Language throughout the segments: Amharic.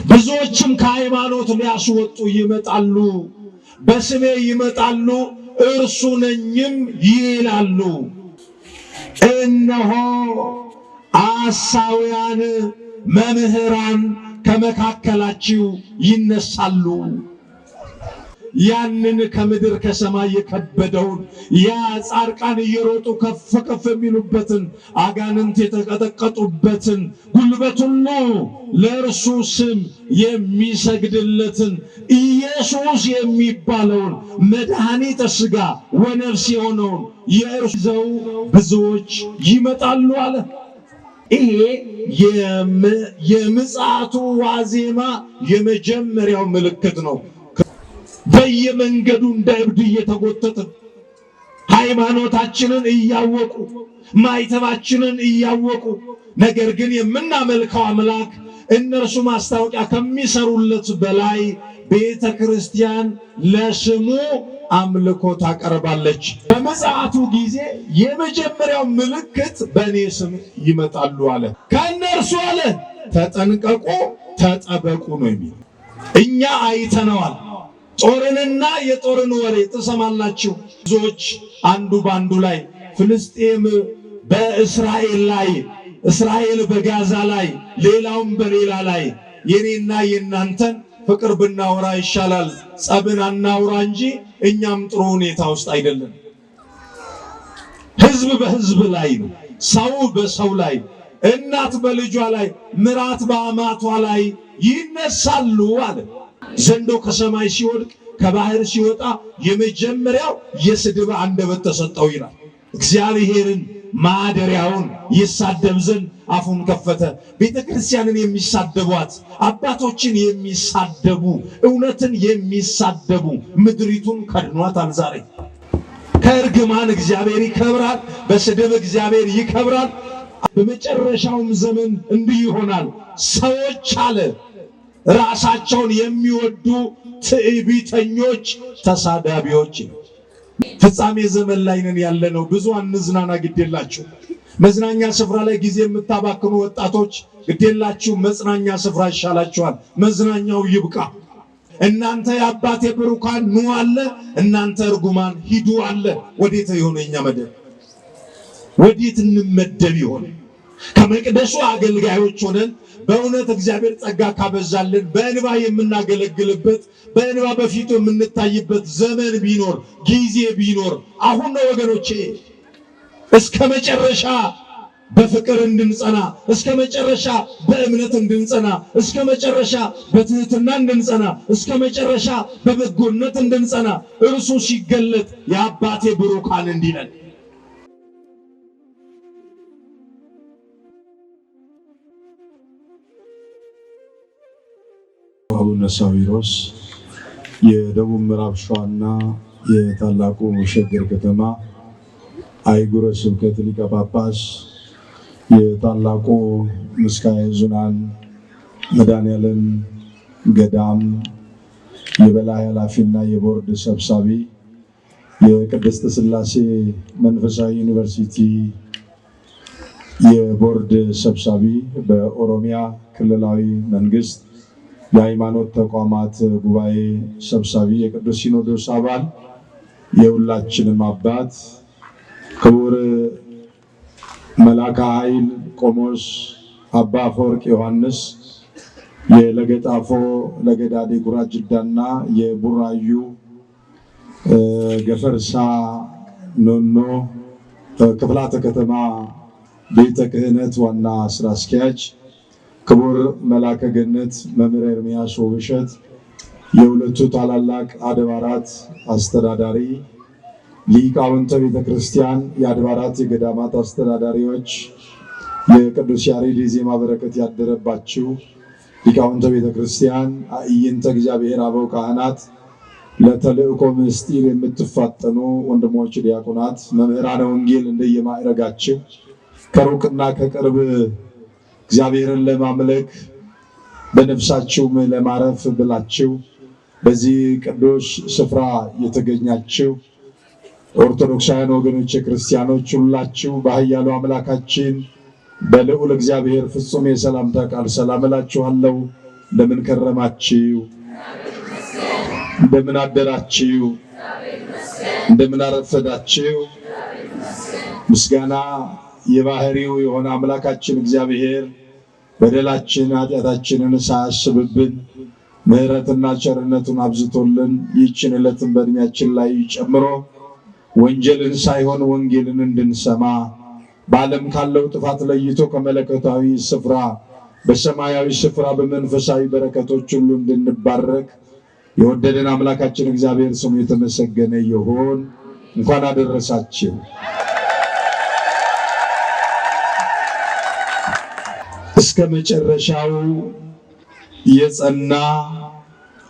ብዙዎችም ከሃይማኖት ሊያስወጡ ይመጣሉ፣ በስሜ ይመጣሉ እርሱ ነኝም ይላሉ። እነሆ ሐሳውያን መምህራን ከመካከላችሁ ይነሳሉ። ያንን ከምድር ከሰማይ የከበደውን ያ ጻድቃን እየሮጡ ከፍ ከፍ የሚሉበትን አጋንንት የተቀጠቀጡበትን ጉልበት ሁሉ ለእርሱ ስም የሚሰግድለትን ኢየሱስ የሚባለውን መድኃኒተ ሥጋ ወነፍስ የሆነውን የእርሱ ይዘው ብዙዎች ይመጣሉ አለ። ይሄ የምጽአቱ ዋዜማ የመጀመሪያው ምልክት ነው። በየመንገዱ እንደ እብድ እየተጎተትን ሃይማኖታችንን እያወቁ ማይተባችንን እያወቁ ነገር ግን የምናመልከው አምላክ እነርሱ ማስታወቂያ ከሚሰሩለት በላይ ቤተ ክርስቲያን ለስሙ አምልኮ ታቀርባለች። በምጽአቱ ጊዜ የመጀመሪያው ምልክት በእኔ ስም ይመጣሉ አለ። ከእነርሱ አለ ተጠንቀቁ፣ ተጠበቁ ነው የሚል። እኛ አይተነዋል። ጦርንና የጦርን ወሬ ትሰማላችሁ። ብዙዎች አንዱ ባንዱ ላይ፣ ፍልስጤም በእስራኤል ላይ፣ እስራኤል በጋዛ ላይ፣ ሌላውም በሌላ ላይ የኔና የናንተን ፍቅር ብናወራ ይሻላል፣ ጸብን አናውራ እንጂ እኛም ጥሩ ሁኔታ ውስጥ አይደለም። ህዝብ በህዝብ ላይ ነው፣ ሰው በሰው ላይ፣ እናት በልጇ ላይ፣ ምራት በአማቷ ላይ ይነሳሉ አለ። ዘንዶ ከሰማይ ሲወድቅ ከባህር ሲወጣ የመጀመሪያው የስድብ አንደበት ተሰጠው ይላል። እግዚአብሔርን ማደሪያውን ይሳደብ ዘንድ አፉን ከፈተ። ቤተ ክርስቲያንን የሚሳደቧት አባቶችን የሚሳደቡ እውነትን የሚሳደቡ ምድሪቱን ከድኗታል። ዛሬ ከእርግማን እግዚአብሔር ይከብራል፣ በስድብ እግዚአብሔር ይከብራል። በመጨረሻውም ዘመን እንዲህ ይሆናል። ሰዎች አለ ራሳቸውን የሚወዱ ትዕቢተኞች፣ ተሳዳቢዎች። ፍጻሜ ዘመን ላይ ነን ያለነው። ብዙ አንዝናና፣ ግዴላችሁ። መዝናኛ ስፍራ ላይ ጊዜ የምታባክኑ ወጣቶች ግዴላችሁ፣ መዝናኛ ስፍራ ይሻላችኋል። መዝናኛው ይብቃ። እናንተ የአባቴ ብሩካን ኑ አለ፣ እናንተ እርጉማን ሂዱ አለ። ወዴት ይሆነ የኛ መደብ? ወዴት እንመደብ ይሆን? ከመቅደሱ አገልጋዮች ሆነን በእውነት እግዚአብሔር ጸጋ ካበዛልን በእንባ የምናገለግልበት በእንባ በፊቱ የምንታይበት ዘመን ቢኖር ጊዜ ቢኖር አሁን ነው ወገኖቼ። እስከ መጨረሻ በፍቅር እንድንጸና፣ እስከ መጨረሻ በእምነት እንድንጸና፣ እስከ መጨረሻ በትህትና እንድንጸና፣ እስከ መጨረሻ በበጎነት እንድንጸና እርሱ ሲገለጥ የአባቴ ብሩካን እንዲነን። አቡነ ሳዊሮስ የደቡብ ምዕራብ ሸዋና የታላቁ ሸገር ከተማ አህጉረ ስብከት ሊቀ ጳጳስ፣ የታላቁ ምስካየ ኅዙናን መድኃኔዓለም ገዳም የበላይ ኃላፊና የቦርድ ሰብሳቢ፣ የቅድስት ሥላሴ መንፈሳዊ ዩኒቨርሲቲ የቦርድ ሰብሳቢ፣ በኦሮሚያ ክልላዊ መንግስት የሃይማኖት ተቋማት ጉባኤ ሰብሳቢ፣ የቅዱስ ሲኖዶስ አባል፣ የሁላችንም አባት ክቡር መልአከ ኃይል ቆሞስ አባ አፈወርቅ ዮሐንስ የለገጣፎ ለገዳዲ ጉራጅዳና የቡራዩ ገፈርሳ ኖኖ ክፍላተ ከተማ ቤተ ክህነት ዋና ስራ አስኪያጅ ክቡር መልአከ ገነት መምህር ኤርምያስ ውብሸት የሁለቱ ታላላቅ አድባራት አስተዳዳሪ፣ ሊቃውንተ ቤተ ክርስቲያን፣ የአድባራት የገዳማት አስተዳዳሪዎች፣ የቅዱስ ያሬድ የዜማ በረከት ያደረባችሁ ሊቃውንተ ቤተ ክርስቲያን፣ አዕይንተ እግዚአብሔር አበው ካህናት፣ ለተልእኮ ምስጢር የምትፋጠኑ ወንድሞች ዲያቆናት፣ መምህራነ ወንጌል እንደየማዕረጋችሁ ከሩቅና ከቅርብ እግዚአብሔርን ለማምለክ በነፍሳችሁም ለማረፍ ብላችሁ በዚህ ቅዱስ ስፍራ የተገኛችሁ ኦርቶዶክሳውያን ወገኖች ክርስቲያኖች ሁላችሁ በኃያሉ አምላካችን በልዑል እግዚአብሔር ፍጹም የሰላምታ ቃል ሰላም እላችኋለሁ። እንደምን ከረማችሁ? እንደምን አደራችሁ? እንደምን አረፈዳችሁ? ምስጋና የባህሪው የሆነ አምላካችን እግዚአብሔር በደላችን ኃጢአታችንን ሳያስብብን ምሕረትና ቸርነቱን አብዝቶልን ይህችን ዕለትን በእድሜያችን ላይ ጨምሮ ወንጀልን ሳይሆን ወንጌልን እንድንሰማ በዓለም ካለው ጥፋት ለይቶ ከመለኮታዊ ስፍራ በሰማያዊ ስፍራ በመንፈሳዊ በረከቶች ሁሉ እንድንባረክ የወደደን አምላካችን እግዚአብሔር ስሙ የተመሰገነ ይሁን። እንኳን አደረሳችሁ። እስከ መጨረሻው የጸና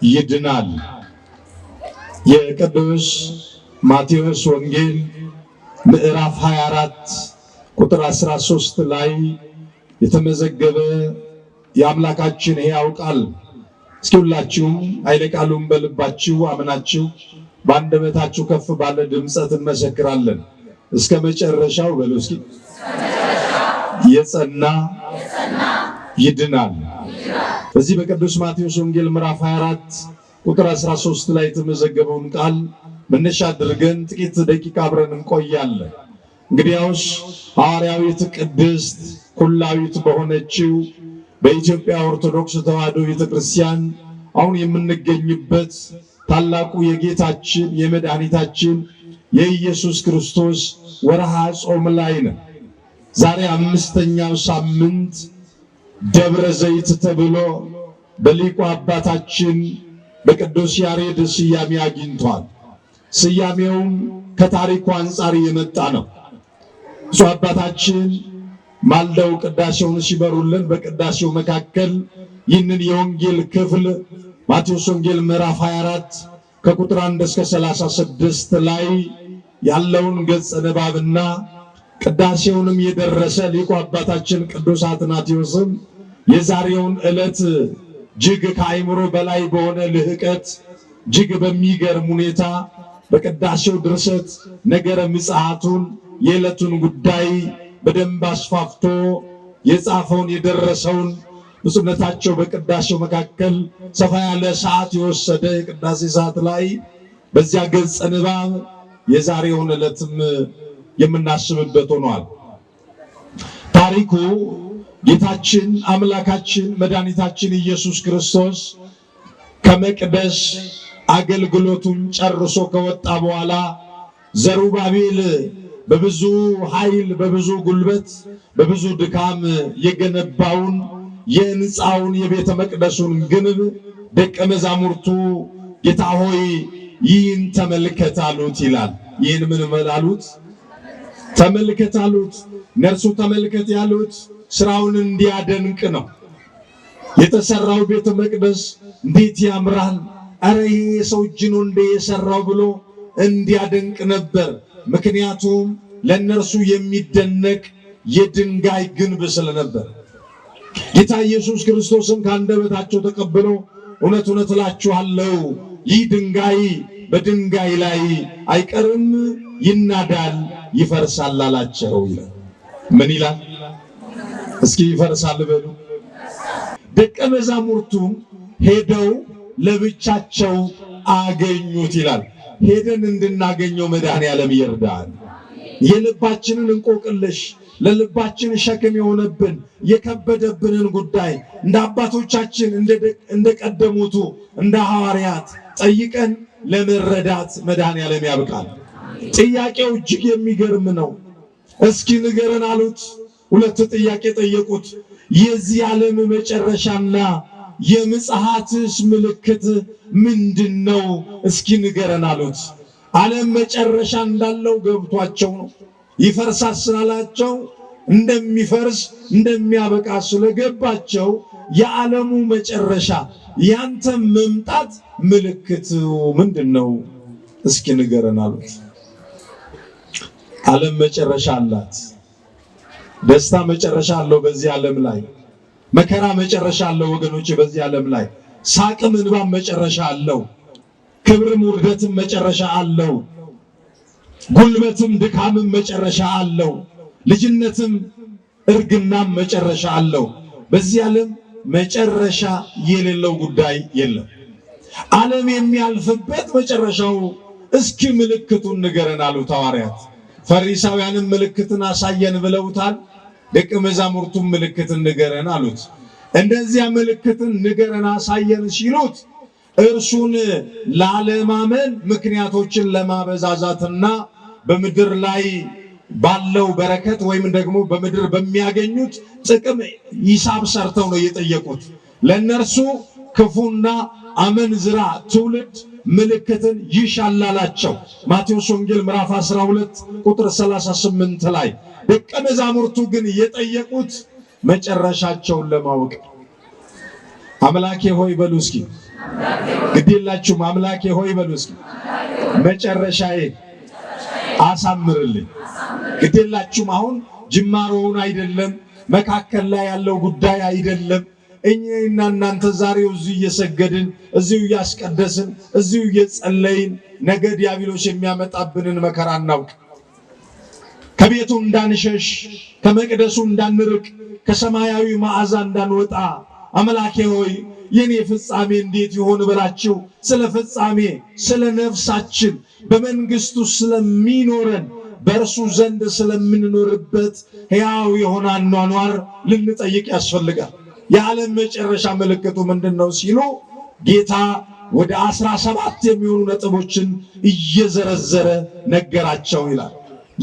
ይድናል። የቅዱስ ማቴዎስ ወንጌል ምዕራፍ 24 ቁጥር 13 ላይ የተመዘገበ የአምላካችን ሕያው ቃል። እስኪ ሁላችሁም ኃይለ ቃሉን በልባችሁ አምናችሁ በአንደበታችሁ ከፍ ባለ ድምፀት እንመሰክራለን። እስከ መጨረሻው በሉ እስኪ። የጸና ይድናል። በዚህ በቅዱስ ማቴዎስ ወንጌል ምዕራፍ 24 ቁጥር 13 ላይ የተመዘገበውን ቃል መነሻ አድርገን ጥቂት ደቂቃ አብረን እንቆያለን። እንግዲያውስ ሐዋርያዊት ቅድስት ኩላዊት በሆነችው በኢትዮጵያ ኦርቶዶክስ ተዋሕዶ ቤተክርስቲያን አሁን የምንገኝበት ታላቁ የጌታችን የመድኃኒታችን የኢየሱስ ክርስቶስ ወርሃ ጾም ላይ ነው። ዛሬ 5ኛው ሳምንት ደብረ ዘይት ተብሎ በሊቁ አባታችን በቅዱስ ያሬድ ስያሜ አግኝቷል። ስያሜውም ከታሪኩ አንጻር የመጣ ነው። እሱ አባታችን ማልደው ቅዳሴውን ሲበሩልን በቅዳሴው መካከል ይህንን የወንጌል ክፍል ማቴዎስ ወንጌል ምዕራፍ 24 ከቁጥር 1 እስከ 36 ላይ ያለውን ገጸ ንባብና ቅዳሴውንም የደረሰ ሊቁ አባታችን ቅዱስ አትናቴዎስም የዛሬውን ዕለት እጅግ ከአእምሮ በላይ በሆነ ልህቀት እጅግ በሚገርም ሁኔታ በቅዳሴው ድርሰት ነገረ ምጽአቱን የዕለቱን ጉዳይ በደንብ አስፋፍቶ የጻፈውን የደረሰውን ብፁዕነታቸው በቅዳሴው መካከል ሰፋ ያለ ሰዓት የወሰደ የቅዳሴ ሰዓት ላይ በዚያ ገጸ ንባብ የዛሬውን ዕለትም የምናስብበት ሆኗል። ታሪኩ ጌታችን አምላካችን መድኃኒታችን ኢየሱስ ክርስቶስ ከመቅደስ አገልግሎቱን ጨርሶ ከወጣ በኋላ ዘሩባቤል በብዙ ኃይል በብዙ ጉልበት በብዙ ድካም የገነባውን የሕንፃውን የቤተ መቅደሱን ግንብ ደቀ መዛሙርቱ ጌታ ሆይ ይህን ተመልከት አሉት ይላል። ይህን ምን መላሉት? ተመልከት አሉት። ነርሱ ተመልከት ያሉት ስራውን እንዲያደንቅ ነው። የተሰራው ቤተ መቅደስ እንዴት ያምራል! አረ ይሄ የሰው እጅ ነው እንደ የሰራው ብሎ እንዲያደንቅ ነበር። ምክንያቱም ለነርሱ የሚደነቅ የድንጋይ ግንብ ስለነበር ጌታ ኢየሱስ ክርስቶስም ከአንደበታቸው ተቀብሎ እውነት እውነት እላችኋለሁ ይህ ድንጋይ በድንጋይ ላይ አይቀርም ይናዳል ይፈርሳል አላቸው ይላል። ምን ይላል? እስኪ ይፈርሳል በሉ። ደቀ መዛሙርቱም ሄደው ለብቻቸው አገኙት ይላል። ሄደን እንድናገኘው መድኃኔዓለም ይርዳል። የልባችንን እንቆቅልሽ ለልባችን ሸክም የሆነብን የከበደብንን ጉዳይ እንደ አባቶቻችን እንደቀደሙቱ እንደ ሐዋርያት ጠይቀን ለመረዳት መድኃኔዓለም ያብቃል። ጥያቄው እጅግ የሚገርም ነው። እስኪ ንገረን አሉት። ሁለት ጥያቄ ጠየቁት። የዚህ ዓለም መጨረሻና የምጽአትስ ምልክት ምንድነው? እስኪ ንገረን አሉት። ዓለም መጨረሻ እንዳለው ገብቷቸው ነው። ይፈርሳል ስላላቸው እንደሚፈርስ እንደሚያበቃ ስለገባቸው የዓለሙ መጨረሻ ያንተ መምጣት ምልክቱ ምንድነው? እስኪ ንገረን አሉት። ዓለም መጨረሻ አላት። ደስታ መጨረሻ አለው በዚህ ዓለም ላይ። መከራ መጨረሻ አለው ወገኖች በዚህ ዓለም ላይ። ሳቅም እንባም መጨረሻ አለው። ክብርም ውርደትም መጨረሻ አለው። ጉልበትም ድካምም መጨረሻ አለው። ልጅነትም እርግናም መጨረሻ አለው። በዚህ ዓለም መጨረሻ የሌለው ጉዳይ የለም። ዓለም የሚያልፍበት መጨረሻው እስኪ ምልክቱን ንገረን አሉት ሐዋርያት። ፈሪሳውያንም ምልክትን አሳየን ብለውታል። ደቀ መዛሙርቱም ምልክትን ንገረን አሉት። እንደዚያ ምልክትን ንገረን አሳየን ሲሉት እርሱን ላለማመን ምክንያቶችን ለማበዛዛትና በምድር ላይ ባለው በረከት ወይም ደግሞ በምድር በሚያገኙት ጥቅም ሂሳብ ሰርተው ነው የጠየቁት። ለነርሱ ክፉና አመንዝራ ትውልድ ምልክትን ይሻላላቸው። ማቴዎስ ወንጌል ምዕራፍ 12 ቁጥር 38 ላይ ደቀ መዛሙርቱ ግን የጠየቁት መጨረሻቸውን ለማወቅ። አምላኬ ሆይ በሉ እስኪ፣ ግዴላችሁም አምላኬ ሆይ በሉ እስኪ፣ መጨረሻዬ አሳምርልኝ። ግዴላችሁም አሁን ጅማሮውን አይደለም፣ መካከል ላይ ያለው ጉዳይ አይደለም። እኛና እናንተ ዛሬው እዚሁ እየሰገድን እዚሁ እያስቀደስን እዚሁ እየጸለይን ነገ ዲያብሎስ የሚያመጣብንን መከራ እናውቅ። ከቤቱ እንዳንሸሽ፣ ከመቅደሱ እንዳንርቅ፣ ከሰማያዊ መዓዛ እንዳንወጣ አምላኬ ሆይ የኔ ፍጻሜ እንዴት ይሆን ብላችሁ ስለ ፍጻሜ ስለ ነፍሳችን በመንግስቱ ስለሚኖረን በእርሱ ዘንድ ስለምንኖርበት ሕያው የሆነ አኗኗር ልንጠይቅ ያስፈልጋል። የዓለም መጨረሻ ምልክቱ ምንድነው ሲሉ ጌታ ወደ 17 የሚሆኑ ነጥቦችን እየዘረዘረ ነገራቸው ይላል።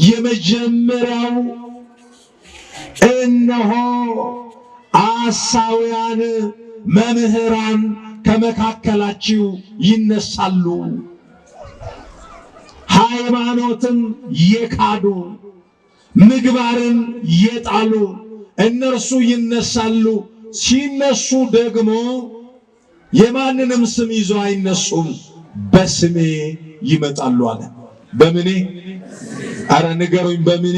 የመጀመሪያው እነሆ ሐሳውያን መምህራን ከመካከላችሁ ይነሳሉ፣ ሃይማኖትን የካዱ ምግባርን የጣሉ እነርሱ ይነሳሉ። ሲነሱ ደግሞ የማንንም ስም ይዘው አይነሱም፣ በስሜ ይመጣሉ አለ። በምኔ? አረ ንገሩኝ፣ በምኔ?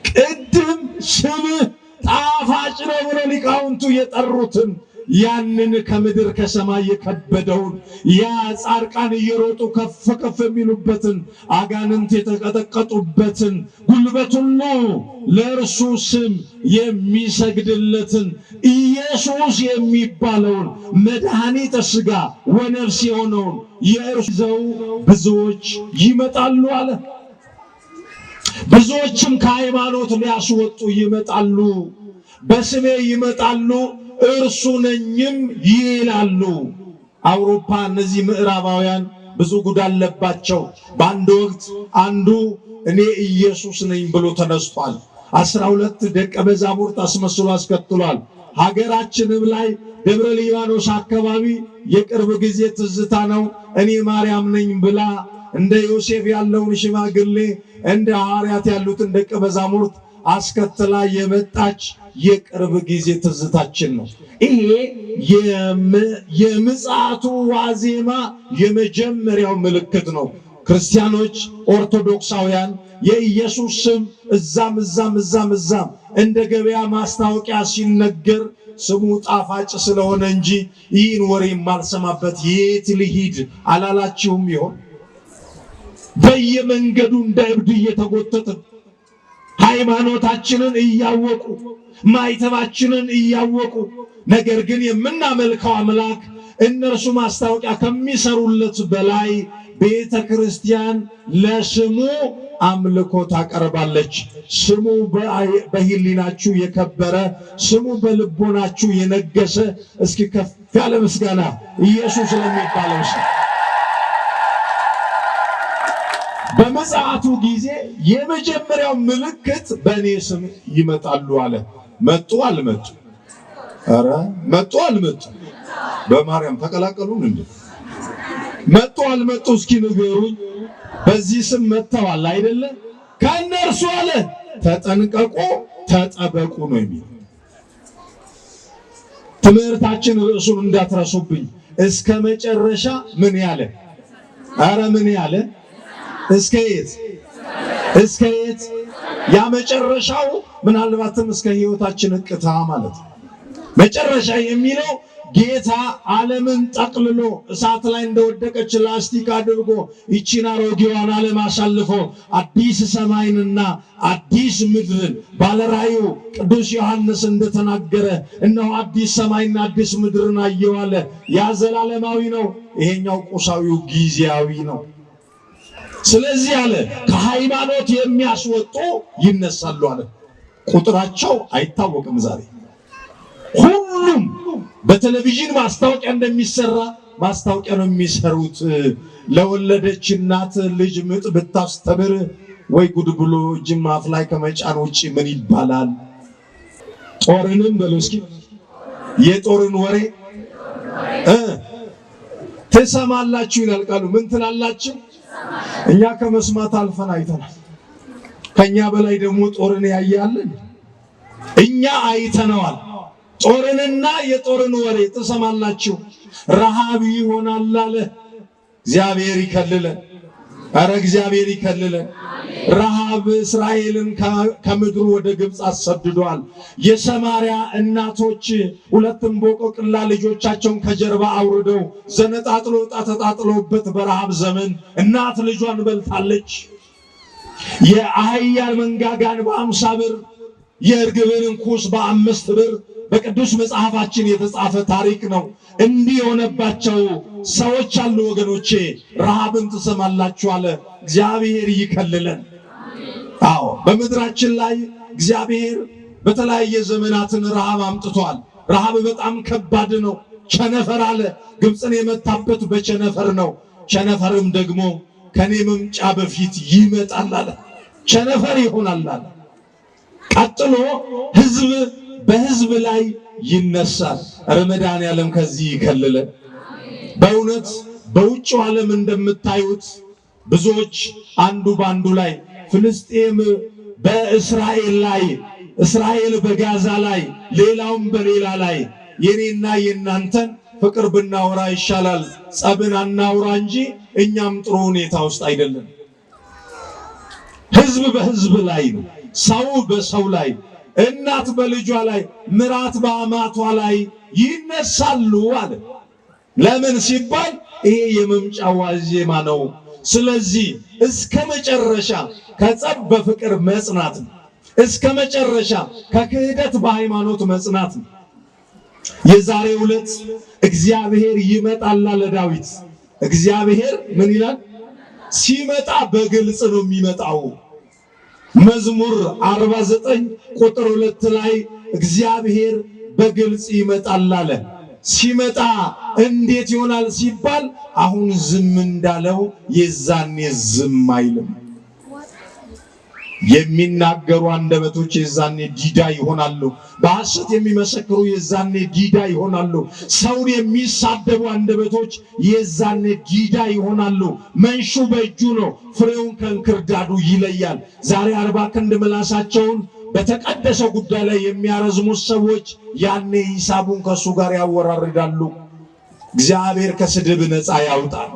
ቅድም ስምህ ጣፋጭ ነው ብሎ ሊቃውንቱ የጠሩትን ያንን ከምድር ከሰማይ የከበደውን ያ ጻድቃን እየሮጡ ከፍ ከፍ የሚሉበትን አጋንንት የተቀጠቀጡበትን ጉልበት ሁሉ ለእርሱ ስም የሚሰግድለትን ኢየሱስ የሚባለውን መድኃኒተ ሥጋ ወነፍስ የሆነውን የእርሱ ይዘው ብዙዎች ይመጣሉ አለ። ብዙዎችም ከሃይማኖት ሊያስወጡ ይመጣሉ፣ በስሜ ይመጣሉ፣ እርሱ ነኝም ይላሉ። አውሮፓ እነዚህ ምዕራባውያን ብዙ ጉድ አለባቸው። በአንድ ወቅት አንዱ እኔ ኢየሱስ ነኝ ብሎ ተነስቷል። 12 ደቀ መዛሙርት አስመስሎ አስከትሏል። ሀገራችንም ላይ ደብረ ሊባኖስ አካባቢ የቅርብ ጊዜ ትዝታ ነው። እኔ ማርያም ነኝ ብላ እንደ ዮሴፍ ያለውን ሽማግሌ እንደ ሐዋርያት ያሉትን ደቀ መዛሙርት አስከትላ የመጣች የቅርብ ጊዜ ትዝታችን ነው። ይሄ የምጽአቱ ዋዜማ የመጀመሪያው ምልክት ነው። ክርስቲያኖች ኦርቶዶክሳውያን የኢየሱስ ስም እዛም እንደ ገበያ ማስታወቂያ ሲነገር ስሙ ጣፋጭ ስለሆነ እንጂ ይህን ወሬ የማልሰማበት የት ልሂድ አላላችሁም ይሆን? በየመንገዱ እንደ እብድ እየተጎተትን ሃይማኖታችንን እያወቁ ማይተባችንን እያወቁ ነገር ግን የምናመልከው አምላክ እነርሱ ማስታወቂያ ከሚሰሩለት በላይ ቤተ ክርስቲያን ለስሙ አምልኮ ታቀርባለች። ስሙ በሕሊናችሁ የከበረ ስሙ በልቦናችሁ የነገሰ እስኪ ከፍ ያለ ምስጋና ኢየሱስ ለሚባለው ሰው። በምጽአቱ ጊዜ የመጀመሪያው ምልክት በእኔ ስም ይመጣሉ አለ። መጡ አልመጡ? ኧረ መጡ አልመጡ? በማርያም ተቀላቀሉን እንዴ? መጡ አልመጡ? እስኪ ንገሩኝ። በዚህ ስም መጥተዋል አይደለ? ከእነርሱ አለ ተጠንቀቁ፣ ተጠበቁ ነው የሚል ትምህርታችን። ርዕሱን እንዳትረሱብኝ። እስከ መጨረሻ ምን ያለ? ኧረ ምን ያለ? እስከ የት? እስከ የት? ያ መጨረሻው ምናልባትም እስከ ሕይወታችን እቅታ ማለት ነው። መጨረሻ የሚለው ጌታ ዓለምን ጠቅልሎ እሳት ላይ እንደወደቀች ላስቲክ አድርጎ ይቺን አሮጌዋን ዓለም አሳልፎ አዲስ ሰማይንና አዲስ ምድርን ባለራእዩ ቅዱስ ዮሐንስ እንደተናገረ እነሆ አዲስ ሰማይና አዲስ ምድርን አየሁ አለ። ያ ዘላለማዊ ነው፣ ይሄኛው ቁሳዊው ጊዜያዊ ነው። ስለዚህ አለ ከሃይማኖት የሚያስወጡ ይነሳሉ አለ። ቁጥራቸው አይታወቅም ዛሬ ሁሉም በቴሌቪዥን ማስታወቂያ እንደሚሰራ ማስታወቂያ ነው የሚሰሩት። ለወለደች እናት ልጅ ምጥ ብታስተምር ወይ ጉድ ብሎ እጅም አፍ ላይ ከመጫን ውጪ ምን ይባላል? ጦርንም በሉ እስኪ የጦርን ወሬ ትሰማላችሁ ይላል ቃሉ። ምን ትላላችሁ? እኛ ከመስማት አልፈን አይተናል። ከኛ በላይ ደግሞ ጦርን ያያለን። እኛ አይተነዋል። ጦርንና የጦርን ወሬ ትሰማላችሁ። ረሃብ ይሆናል አለ። እግዚአብሔር ይከልለን። አረ እግዚአብሔር ይከልለን። ረሃብ እስራኤልን ከምድሩ ወደ ግብፅ አሰድዷል። የሰማርያ እናቶች ሁለቱም እንቦቆቅላ ልጆቻቸውን ከጀርባ አውርደው ዘነጣጥሎ ዕጣ ተጣጥሎበት በረሃብ ዘመን እናት ልጇን በልታለች። የአህያ መንጋጋን በ50 ብር የእርግብን ኩስ በ5 ብር በቅዱስ መጽሐፋችን የተጻፈ ታሪክ ነው። እንዲህ የሆነባቸው ሰዎች አሉ ወገኖቼ። ረሃብን ትሰማላችሁ አለ። እግዚአብሔር ይከልለን። አዎ በምድራችን ላይ እግዚአብሔር በተለያየ ዘመናትን ረሃብ አምጥቷል። ረሃብ በጣም ከባድ ነው። ቸነፈር አለ። ግብፅን የመታበት በቸነፈር ነው። ቸነፈርም ደግሞ ከኔ መምጫ በፊት ይመጣል አለ። ቸነፈር ይሆናል አለ። ቀጥሎ ህዝብ በህዝብ ላይ ይነሳል። ረመዳን ያለም ከዚህ ይከልለን። በእውነት በውጭው ዓለም እንደምታዩት ብዙዎች አንዱ ባንዱ ላይ ፍልስጤም በእስራኤል ላይ፣ እስራኤል በጋዛ ላይ፣ ሌላውም በሌላ ላይ የኔና የናንተን ፍቅር ብናወራ ይሻላል። ጸብን አናውራ እንጂ እኛም ጥሩ ሁኔታ ውስጥ አይደለም። ህዝብ በህዝብ ላይ ነው፣ ሰው በሰው ላይ፣ እናት በልጇ ላይ፣ ምራት በአማቷ ላይ ይነሳሉ አለ። ለምን ሲባል ይሄ የመምጫ ዋዜማ ነው። ስለዚህ እስከ መጨረሻ ከጸብ በፍቅር መጽናት ነው። እስከ መጨረሻ ከክህደት በሃይማኖት መጽናት ነው። የዛሬው ዕለት እግዚአብሔር ይመጣል አለ ዳዊት። እግዚአብሔር ምን ይላል? ሲመጣ በግልጽ ነው የሚመጣው። መዝሙር 49 ቁጥር 2 ላይ እግዚአብሔር በግልጽ ይመጣል አለ። ሲመጣ እንዴት ይሆናል ሲባል አሁን ዝም እንዳለው የዛኔ ዝም አይልም። የሚናገሩ አንደበቶች የዛኔ ዲዳ ይሆናሉ። በሐሰት የሚመሰክሩ የዛኔ ዲዳ ይሆናሉ። ሰውን የሚሳደቡ አንደበቶች የዛኔ ዲዳ ይሆናሉ። መንሹ በእጁ ነው፣ ፍሬውን ከእንክርዳዱ ይለያል። ዛሬ 40 ክንድ ምላሳቸውን በተቀደሰ ጉዳይ ላይ የሚያረዝሙት ሰዎች ያኔ ሂሳቡን ከሱ ጋር ያወራርዳሉ። እግዚአብሔር ከስድብ ነፃ ያውጣል።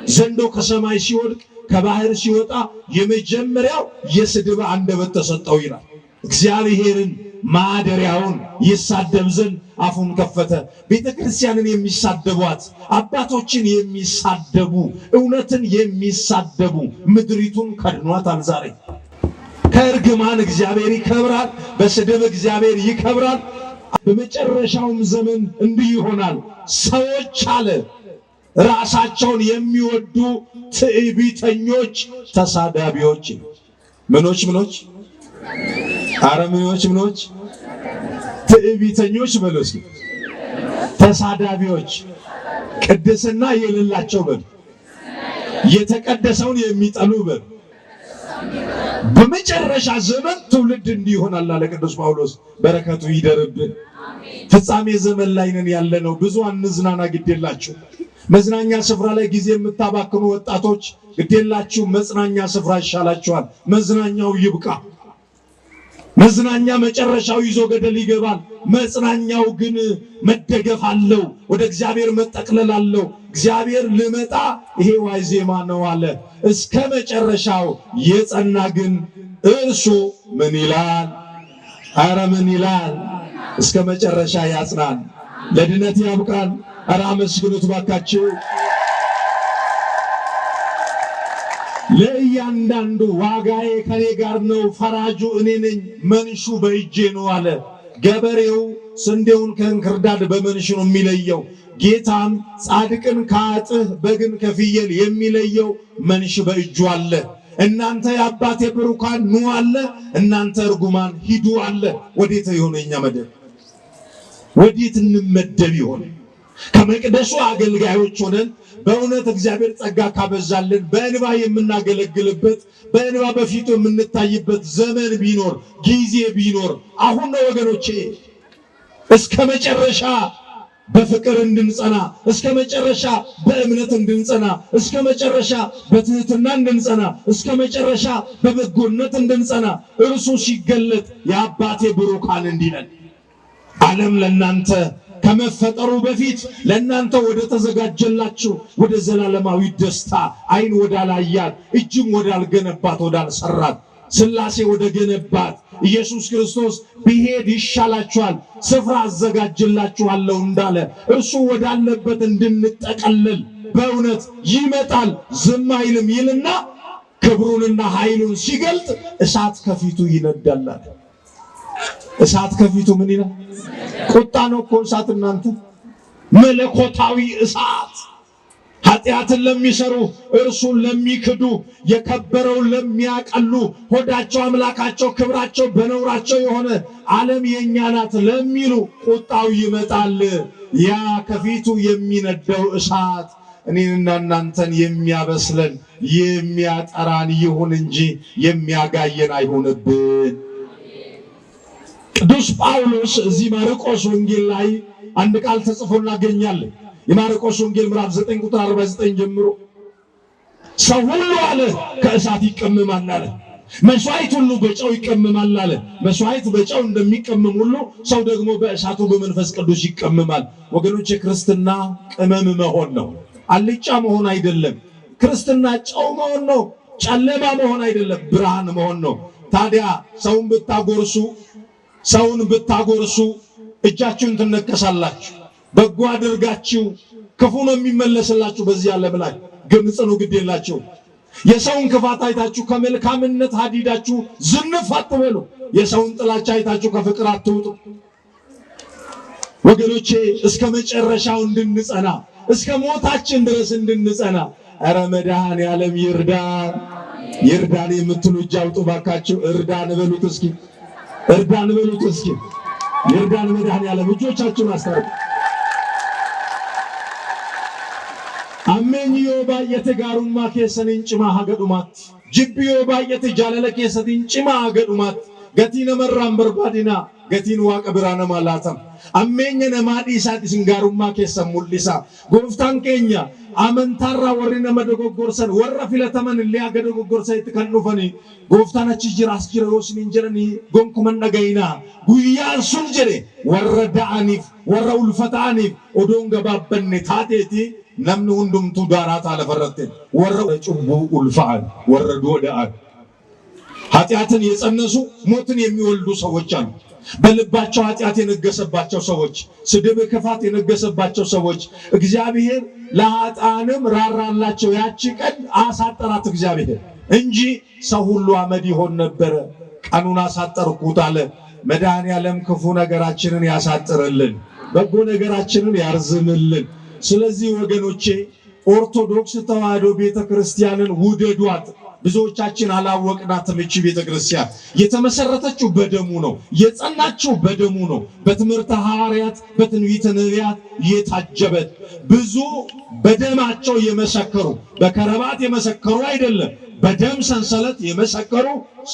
ዘንዶ ከሰማይ ሲወድቅ ከባህር ሲወጣ የመጀመሪያው የስድብ አንደበት ተሰጠው ይላል። እግዚአብሔርን ማደሪያውን ይሳደብ ዘንድ አፉን ከፈተ። ቤተ ክርስቲያንን የሚሳደቧት፣ አባቶችን የሚሳደቡ፣ እውነትን የሚሳደቡ ምድሪቱን ከድኗታል። ዛሬ ከእርግማን እግዚአብሔር ይከብራል፣ በስድብ እግዚአብሔር ይከብራል። በመጨረሻውም ዘመን እንዲህ ይሆናል። ሰዎች አለ ራሳቸውን የሚወዱ ትዕቢተኞች፣ ተሳዳቢዎች። ምኖች አረ ምኖች ትዕቢተኞች በሉስ፣ ተሳዳቢዎች፣ ቅድስና የሌላቸው በሉ፣ የተቀደሰውን የሚጠሉ በሉ። በመጨረሻ ዘመን ትውልድ እንዲህ ይሆናል አለ ቅዱስ ጳውሎስ። በረከቱ ይደርብን። ፍጻሜ ዘመን ላይ ነን ያለነው። ብዙ አንዝናና፣ ግዴላችሁ። መዝናኛ ስፍራ ላይ ጊዜ የምታባክኑ ወጣቶች ግዴላችሁ፣ መዝናኛ ስፍራ ይሻላችኋል። መዝናኛው ይብቃ። መዝናኛ መጨረሻው ይዞ ገደል ይገባል። መዝናኛው ግን መደገፍ አለው፣ ወደ እግዚአብሔር መጠቅለል አለው። እግዚአብሔር ልመጣ ይሄ ዋዜማ ነው አለ። እስከ መጨረሻው የጸና ግን እርሱ ምን ይላል? አረ ምን ይላል? እስከ መጨረሻ ያጽናን። ለድነት ያብቃን። ኧረ አመስግኑት ባካችሁ። ለእያንዳንዱ ዋጋዬ ከኔ ጋር ነው፣ ፈራጁ እኔ ነኝ፣ መንሹ በእጄ ነው አለ። ገበሬው ስንዴውን ከእንክርዳድ በመንሽ ነው የሚለየው። ጌታም ጻድቅን ከአጥህ በግን ከፍየል የሚለየው መንሽ በእጁ አለ። እናንተ የአባቴ ብሩካን ኑ አለ፣ እናንተ እርጉማን ሂዱ አለ። ወዴት ይሆን የኛ መደብ? ወዴት እንመደብ ይሆን? ከመቅደሱ አገልጋዮች ሆነን በእውነት እግዚአብሔር ጸጋ ካበዛልን በእንባ የምናገለግልበት በእንባ በፊቱ የምንታይበት ዘመን ቢኖር ጊዜ ቢኖር አሁን ነው ወገኖቼ። እስከ መጨረሻ በፍቅር እንድንጸና፣ እስከ መጨረሻ በእምነት እንድንጸና፣ እስከ መጨረሻ በትህትና እንድንጸና፣ እስከ መጨረሻ በበጎነት እንድንጸና እርሱ ሲገለጥ የአባቴ ብሩካን እንዲለን ዓለም ለናንተ ከመፈጠሩ በፊት ለናንተ ወደ ተዘጋጀላችሁ ወደ ዘላለማዊ ደስታ ዓይን ወዳላያት እጅም ወዳልገነባት ወዳልሰራት ሥላሴ ወደ ገነባት ኢየሱስ ክርስቶስ ቢሄድ ይሻላችኋል ስፍራ አዘጋጅላችኋለሁ እንዳለ እርሱ ወዳለበት እንድንጠቀለል በእውነት ይመጣል ዝም አይልም ይልና ክብሩንና ኃይሉን ሲገልጥ እሳት ከፊቱ ይነዳል። እሳት ከፊቱ ምን ይላል? ቁጣ ነው እኮ እሳት እናንተ፣ መለኮታዊ እሳት ኃጢአትን ለሚሰሩ እርሱን ለሚክዱ የከበረውን ለሚያቀሉ ሆዳቸው አምላካቸው ክብራቸው በነውራቸው የሆነ ዓለም የኛ ናት ለሚሉ ቁጣው ይመጣል። ያ ከፊቱ የሚነደው እሳት እኔንና እናንተን የሚያበስለን የሚያጠራን ይሁን እንጂ የሚያጋየን አይሁንብን። ቅዱስ ጳውሎስ እዚህ ማርቆስ ወንጌል ላይ አንድ ቃል ተጽፎ እናገኛለን። የማርቆስ ወንጌል ምዕራፍ 9 ቁጥር 49 ጀምሮ ሰው ሁሉ አለ ከእሳት ይቀመማል አለ። መስዋዕት ሁሉ በጨው ይቀመማል አለ። መስዋዕት በጨው እንደሚቀመም ሁሉ ሰው ደግሞ በእሳቱ በመንፈስ ቅዱስ ይቀመማል። ወገኖች ክርስትና ቅመም መሆን ነው፣ አልጫ መሆን አይደለም። ክርስትና ጨው መሆን ነው፣ ጨለማ መሆን አይደለም፣ ብርሃን መሆን ነው። ታዲያ ሰውን ብታጎርሱ እጃችሁን ትነከሳላችሁ። በጎ አድርጋችሁ ክፉ ነው የሚመለስላችሁ። በዚህ ዓለም ላይ ግን ጽኑ ግድ የላችሁ። የሰውን ክፋት አይታችሁ ከመልካምነት ሀዲዳችሁ ዝንፍ አትበሉ። የሰውን ጥላቻ አይታችሁ ከፍቅር አትውጡ። ወገኖቼ እስከ መጨረሻው እንድንጸና እስከ ሞታችን ድረስ እንድንጸና ኧረ መድኃኔዓለም ይርዳን። ይርዳን የምትሉ እጅ አውጡ ባካችሁ። እርዳን በሉት እስኪ፣ እርዳን በሉት እስኪ። ይርዳን መድኃኔዓለም። እጆቻችሁን አስታርቁ። አሜኝዮ ባየተ ጋሩማ ኬሰኒን ጭማ ሀገዱማት ጅብዮ ባየተ ጃለለ ኬሰቲን ጭማ ሀገዱማት ገቲነ መራን በርባዲና ገቲን ዋቀ ብራነ ማላተም አሜኘ ነማዲ ሳት ሲንጋሩማ ኬሰን ሙልዲሳ ጎፍታን ኬኛ አመንታራ ወሪ ነመ ደጎጎርሰን ወረ ፊለተመን ሊያገ ደጎጎርሰ ይተከሉፈኒ ጎፍታን አቺ ጅራስ ጅሮስን እንጀረኒ ጎንኩመን ነገይና ጉያን ሱን ጀሬ ወረ ዳአኒፍ ወረ ኡልፈታኒፍ ኦዶን ገባበነ ታቴቲ namni hundumtuu daaraata alafarratti warra cubbuu ulfa'an warra dooda'an ኃጢአትን የጸነሱ ሞትን የሚወልዱ ሰዎች አሉ። በልባቸው ኃጢአት የነገሰባቸው ሰዎች፣ ስድብ ክፋት የነገሰባቸው ሰዎች እግዚአብሔር ለኃጥአንም ራራላቸው። ያቺ ቀን አሳጠራት እግዚአብሔር እንጂ ሰው ሁሉ አመድ ይሆን ነበረ። ቀኑን አሳጠርኩት አለ። መድኃኔዓለም ክፉ ነገራችንን ያሳጥርልን፣ በጎ ነገራችንን ያርዝምልን። ስለዚህ ወገኖቼ ኦርቶዶክስ ተዋሕዶ ቤተክርስቲያንን ውደዷት። ብዙዎቻችን አላወቅናትም። እቺ ቤተክርስቲያን የተመሰረተችው በደሙ ነው፣ የጸናችው በደሙ ነው። በትምህርተ ሐዋርያት በትንቢተ ነቢያት የታጀበት ብዙ በደማቸው የመሰከሩ በከረባት የመሰከሩ አይደለም፣ በደም ሰንሰለት የመሰከሩ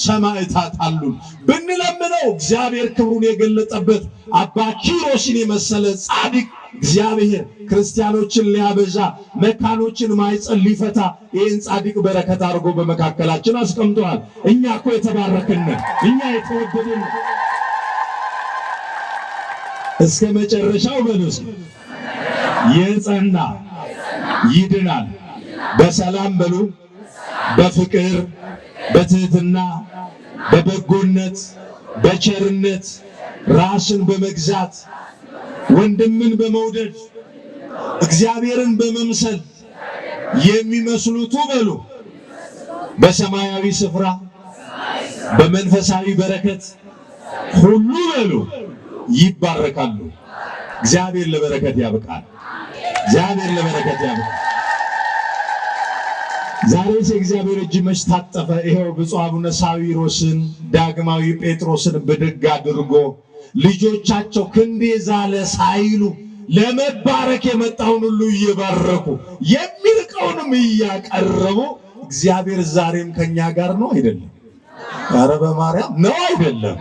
ሰማዕታት አሉን። ብንለምነው እግዚአብሔር ክብሩን የገለጠበት አባ ኪሮስን የመሰለ ጻድቅ እግዚአብሔር ክርስቲያኖችን ሊያበዛ መካኖችን ማይጸን ሊፈታ ይህን ጻድቅ በረከት አድርጎ በመካከላችን አስቀምጧል። እኛ እኮ የተባረክን እኛ የተወደድን እስከ መጨረሻው በሉስ የጸና ይድናል። በሰላም በሉ፣ በፍቅር በትህትና በበጎነት በቸርነት ራስን በመግዛት ወንድምን በመውደድ እግዚአብሔርን በመምሰል የሚመስሉቱ በሉ በሰማያዊ ስፍራ በመንፈሳዊ በረከት ሁሉ በሉ ይባረካሉ። እግዚአብሔር ለበረከት ያብቃል። እግዚአብሔር ለበረከት ያብቃል። ዛሬስ የእግዚአብሔር እጅ መች ታጠፈ? ይሄው ብፁዕ አቡነ ሳዊሮስን ዳግማዊ ጴጥሮስን ብድግ አድርጎ ልጆቻቸው ክንዴ ዛለ ሳይሉ ለመባረክ የመጣውን ሁሉ እየባረኩ የሚርቀውንም እያቀረቡ እግዚአብሔር ዛሬም ከኛ ጋር ነው አይደለም? ኧረ በማርያም ነው አይደለም?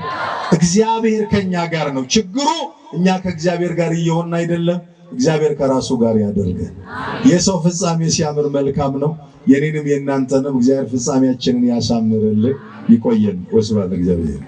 እግዚአብሔር ከኛ ጋር ነው። ችግሩ እኛ ከእግዚአብሔር ጋር እየሆንን አይደለም። እግዚአብሔር ከራሱ ጋር ያደርገን። የሰው ፍጻሜ ሲያምር መልካም ነው። የኔንም የእናንተንም እግዚአብሔር ፍጻሜያችንን ያሳምርልን። ይቆየን። ወስብሐት ለእግዚአብሔር።